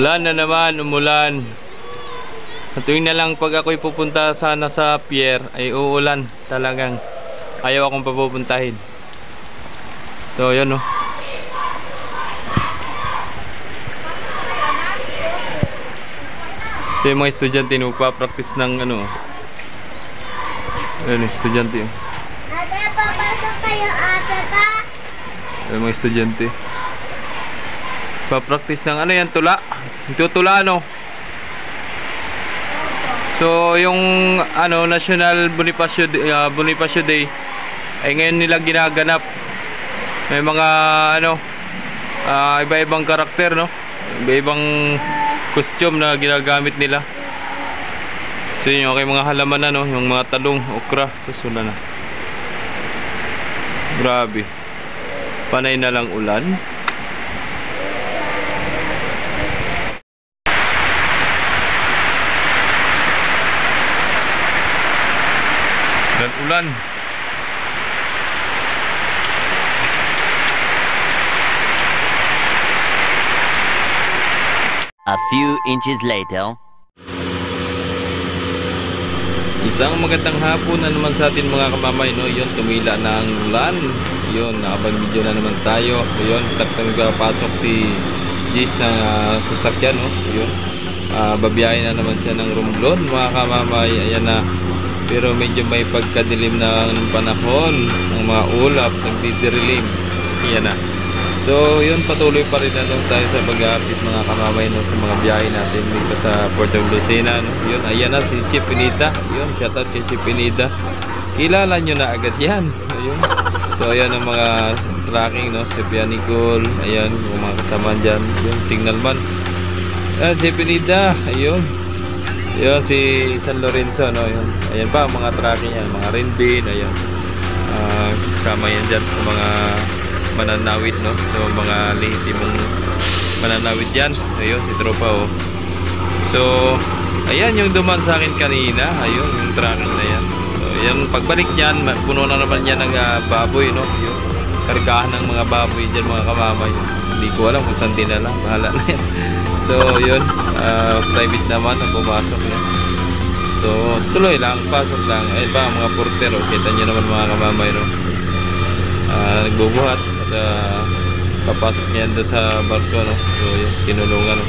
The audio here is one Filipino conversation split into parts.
Umulan na naman, umulan. Tuwing na lang pag ako'y pupunta sana sa pier ay uulan. Talagang ayaw akong papupuntahin. So yun oh. Ito yung mga estudyante nagpa-practice ng ano. Ayun, estudyante yun. Ate, papasok kayo ate pa? Ito yung mga estudyante pa-practice ng ano yan, tula. Ito tula ano. So yung ano, National Bonifacio Day ay ngayon nila ginaganap. May mga ano iba-ibang karakter, no? Iba-ibang costume na ginagamit nila. So yun yung okay, mga halaman na, no? Yung mga talong, okra, susula na. Grabe. Panay na lang ulan. Ulan. A few inches later. Isang magandang hapon na naman sa atin mga kamamay, no? Yun, tumila na ang ulan. Yun, nakapag-video na naman tayo. Yun, saktang papasok si Jis ng sasakyan, no? Yun, babiyahin na naman siya ng Romblon mga kamamay. Ayan na. Pero medyo may pagkadilim na ng panahon, ng mga ulap, nagdidilim. Yan na. So, yun, patuloy pa rin na lang tayo sa pag-update mga kamamay, no, sa mga biyahe natin dito sa Port of Lucena, no. Yun, ayan na si Chief Pinita. Yun, shoutout kay Chief Pinita. Kilala nyo na agad yan. Ayun. So, ayan ang mga tracking, no, si Pia Nicole. Ayan, yung mga kasama dyan. Yun, signalman. Chief Pinita. Ayun. Yun, si San Lorenzo, no, yun. Ayan pa, mga tracking yan, mga Renbin, ayan. Kasama yan dyan sa mga mananawid, no. So, mga lehitimong mananawid yan. Ayun, si tropa, oh. So, ayan yung duman sa akin kanina. Ayun, yung tracking na yan. So, yan, pagbalik yan, puno na naman yan ng baboy, no. Yun, kargahan ng mga baboy dyan, mga kamamay. Hindi ko alam kung saan dinala. Bahala na yan. So yun, private naman ang pumasok yan. So tuloy lang, pasok lang. Ayun pa ang mga portero, kita nyo naman mga kamamay, no? Nagbubuhat at papasok niyan doon sa barko, no? So yun, tinulungan, no?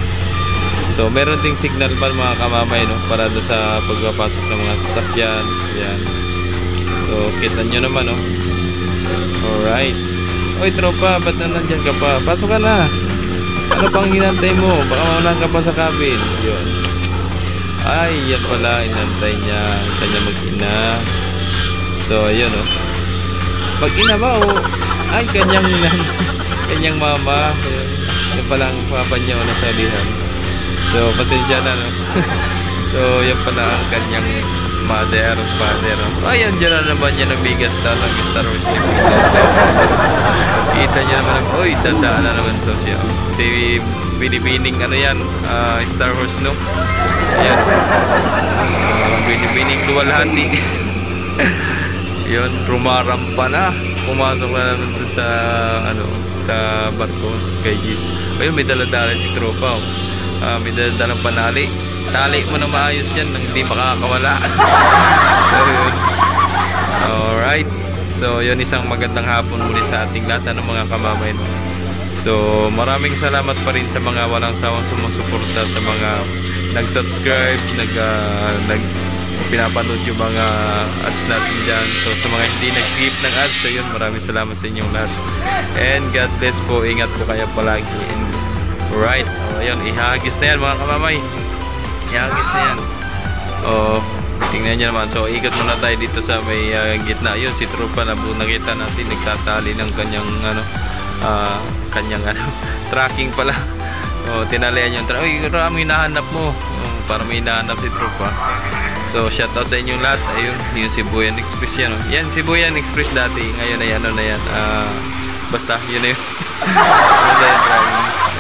So meron ding signal pa mga kamamay, no? Para doon sa pagpapasok ng mga sasakyan. Yan. So kita nyo naman, no? Alright. Oy tropa, ba't na nandyan ka pa? Pasok ka na. Ano pang hinantay mo? Baka maulan ka pa sa cabin. Yun. Ay, yan pala. Inantay niya. Hintay niya mag-ina. So, ayun, oh. Mag-ina ba, oh? Ay, kanyang mama. Ayun. Yan pala ang papa niya, oh, nasabihan. So, pasensya na, no? So, yan pala ang kanyang mother, father. Ay, yan dyan na naman niya ng bigas na ng Star Wars. Kita niya naman, uy, tandaan na naman to siya. Si binibining ano yan, Star Wars, no? Ayan. Binibining duwalhati. Yun, rumarampa na. Pumasok na naman sa, ano, sa barko kay Gis. Ayun, may dala-dala si tropa, oh. May dala-dalang panali. Tali mo na maayos yan nang hindi makakawala. So yun. Alright. So yun, isang magandang hapon muli sa ating lahat ng mga kamamay, no? So maraming salamat pa rin sa mga walang sawang sumusuporta, sa mga nag-subscribe, pinapanood yung mga ads natin dyan. So sa mga hindi nag-skip ng ads, so yun, maraming salamat sa inyong lahat. And God bless po, ingat po kayo palagi. And right, ayun, ihagis na yan mga kamamay. Ihagis na yan. Tingnan nyo naman. So ikot muna tayo dito sa may gitna. Yun, si Tropa na po nakita natin, nagtatali ng kanyang tracking pala. Tinalian yung tracking. Uy, may hinahanap mo. Para may hinahanap si Tropa. So shoutout sa inyong lahat. Ayun, yung Sibuyan Express yan. Yan, Sibuyan Express dati. Ngayon ay ano na yan. Basta, yun na yun.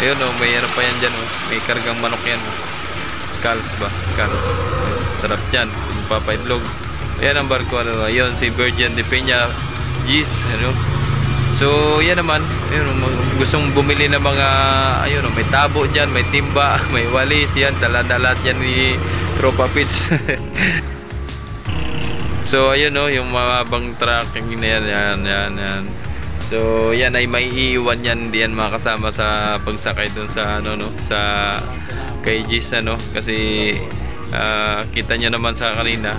Ayun, may ano pa yan dyan. May kargang manok yan. Scalds ba? Scalds. Sarap yan. Papaitlog. Ayan ang barko. Ayun, si Virgin de Peña Gis. Ano? So yan naman, ayun, gustong bumili ng mga, ayun, may tabo dyan, may timba, may walis yan, dala-dala yan ni Tropa Pits. So ayun, yung mga bang tracking na yan. So yan ay may iiwan yan diyan mga kasama sa pagsakay dun sa sa kay Gis, kasi kita nyo naman sa kanina,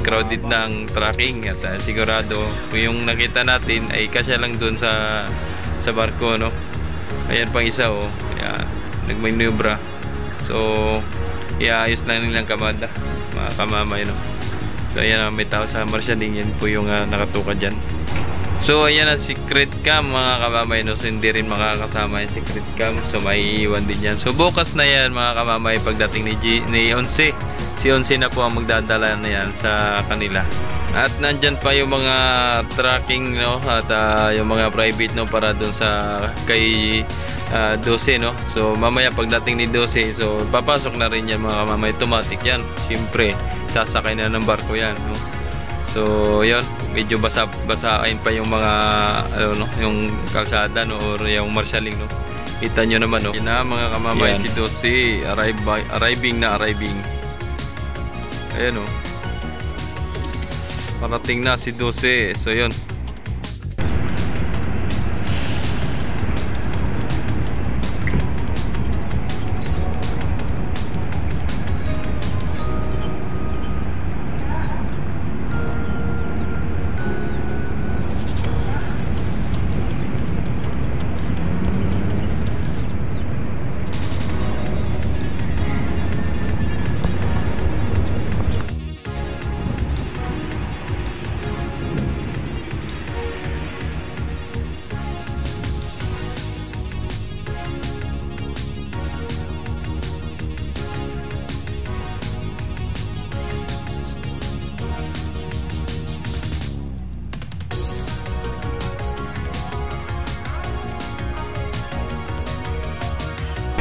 crowded na ang tracking at sigurado yung nakita natin ay kasya lang dun sa barko, ayan pang isa, nagmanubra. So iayos lang nilang kamada mga kamamay, so ayan, may tao sa marshaling, yan po yung nakatuka dyan. So ayan ang secret cam mga kamamay, so hindi rin makakasama yung secret cam, so may iwan din yan. So bukas na yan mga kamamay, pagdating ni Onse. Si Onse na po ang magdadala na yan sa kanila. At nandyan pa yung mga tracking, at yung mga private, para dun sa kay 12, So mamaya pagdating ni 12, so papasok na rin yan mga kamamay, automatic yan. Siyempre sasakay na ng barko yan, So yun, medyo basain pa yung mga yung kalsada, or yung marshaling, Kita nyo naman, Yun na mga kamamay, si 12 arriving. Ayan, parating na si 12. So yun.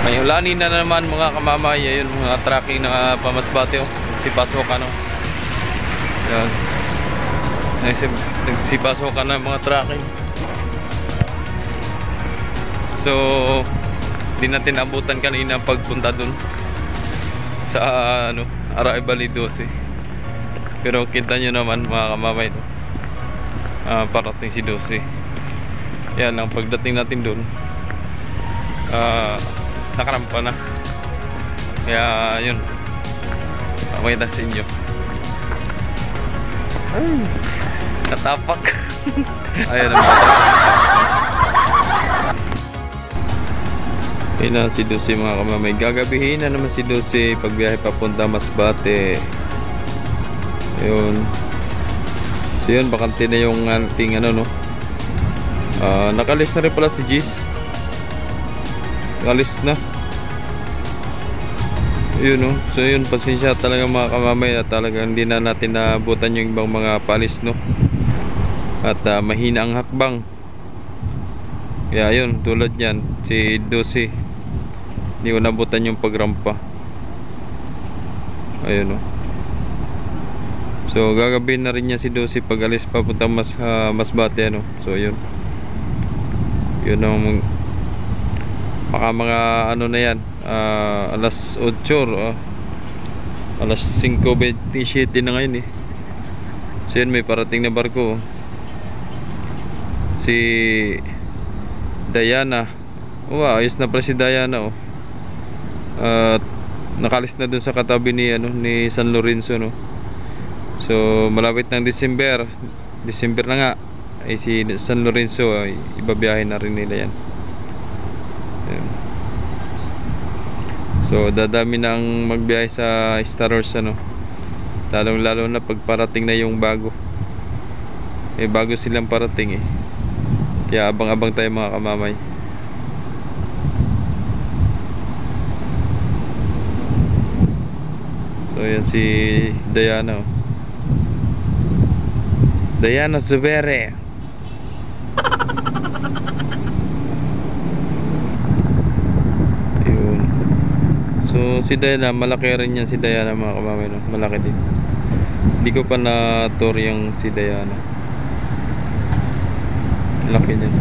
May ulani na naman mga kamamay. Ayun, mga tracking na pamasbate, nagsipasokan, Yan, nagsipasokan na mga tracking. So di natin abutan kanina pagpunta dun sa arrival ni 12. Pero kita nyo naman mga kamamay, parating si 12. Yan, ang pagdating natin dun, nakarampa na. Kaya yun, pakita sa inyo. Ay, natapak. Ayan ang na si 12 mga kamamay. Gagabihin na naman si 12 pagbiyahe papunta Masbate. Ayun. So yun, bakante na yung ating nakalis na rin pala si Gis. Alis na. Yun, so yun, pasensya talaga mga kamamay, at talagang hindi na natin nabutan yung ibang mga palis, at mahina ang hakbang. Kaya yun, tulad yan si 12, hindi ko nabutan yung pagrampa. Ayun, so gagawin na rin niya si 12 pag alis papunta Masbate, so yun ang baka mga na yan, alas 8 alas 5:27 na ngayon, so yun, may parating na barko, si Diana Wow, ayos na pala si Diana, oh. At nakalis na dun sa katabi ni ni San Lorenzo, no. So malapit ng December na nga ay si San Lorenzo ay ibabiyahe na rin nila yan. Ayan. So dadami na ang magbiyahe sa Star Wars, lalong lalo na pag parating na yung bago. Bago silang parating kaya abang-abang tayo mga kamamay. So yan si Diana, Diana Zubere. Ayun. So si Diana, malaki rin yan si Diana mga kamamay, no? Malaki din. Hindi ko pa na tour yung si Diana. Laki niyan.